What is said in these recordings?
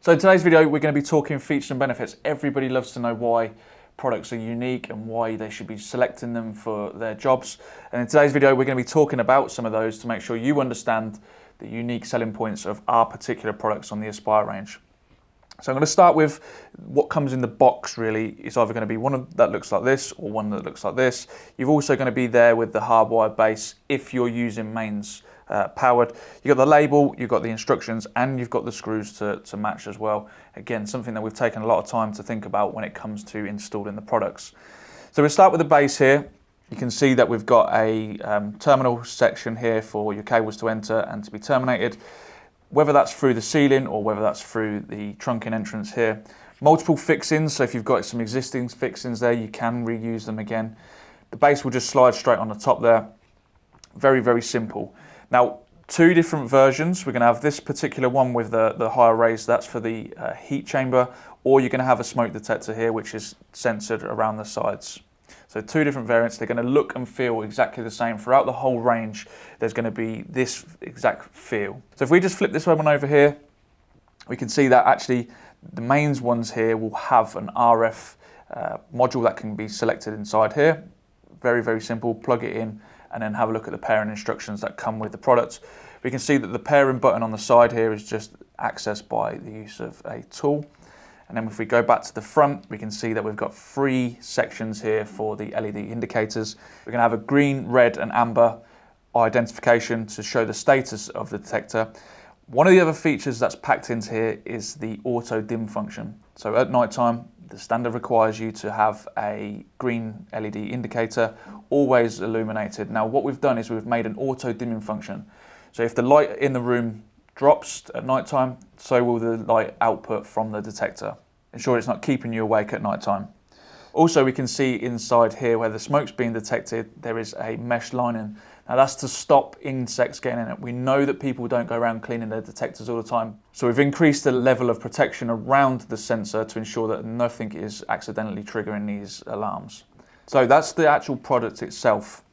So in today's video, we're going to be talking features and benefits. Everybody loves to know why products are unique and why they should be selecting them for their jobs. And in today's video, we're going to be talking about some of those to make sure you understand the unique selling points of our particular products on the Espire range. So I'm going to start with what comes in the box. Really, it's either going to be one that looks like this or one that looks like this. You're also going to be there with the hardwired base if you're using mains powered. You've got the label, you've got the instructions, and you've got the screws to match as well. Again, something that we've taken a lot of time to think about when it comes to installing the products. So we'll start with the base here. You can see that we've got a terminal section here for your cables to enter and to be terminated, whether that's through the ceiling or whether that's through the trunking entrance here. Multiple fixings, so if you've got some existing fixings there, you can reuse them again. The base will just slide straight on the top there. Very, very simple. Now, two different versions. We're going to have this particular one with the higher raise, that's for the heat chamber, or you're going to have a smoke detector here, which is sensored around the sides. So two different variants. They're going to look and feel exactly the same throughout the whole range. There's going to be this exact feel. So if we just flip this one over here, we can see that actually the mains ones here will have an RF module that can be selected inside here. Very, very simple. Plug it in and then have a look at the pairing instructions that come with the product. We can see that the pairing button on the side here is just accessed by the use of a tool. And then if we go back to the front, we can see that we've got three sections here for the LED indicators. We're going to have a green, red and amber identification to show the status of the detector. One of the other features that's packed into here is the auto dim function. So at night time, the standard requires you to have a green LED indicator always illuminated. Now what we've done is we've made an auto dimming function. So if the light in the room drops at night time, so will the light output from the detector. Ensure it's not keeping you awake at night time. Also, we can see inside here where the smoke's being detected, there is a mesh lining. Now that's to stop insects getting in it. We know that people don't go around cleaning their detectors all the time. So we've increased the level of protection around the sensor to ensure that nothing is accidentally triggering these alarms. So that's the actual product itself.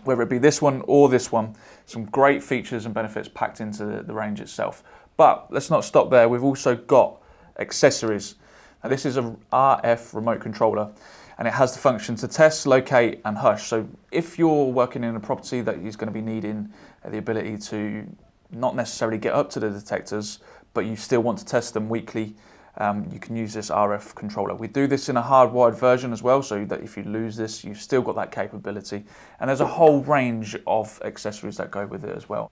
Whether it be this one or this one, some great features and benefits packed into the range itself. But let's not stop there. We've also got accessories. Now this is a RF remote controller and it has the function to test, locate and hush. So if you're working in a property that is going to be needing the ability to not necessarily get up to the detectors, but you still want to test them weekly, you can use this RF controller. We do this in a hardwired version as well, so that if you lose this, you've still got that capability. And there's a whole range of accessories that go with it as well.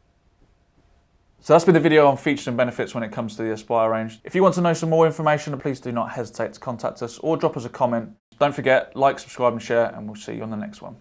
So that's been the video on features and benefits when it comes to the Espire range. If you want to know some more information, please do not hesitate to contact us or drop us a comment. Don't forget, like, subscribe and share, and we'll see you on the next one.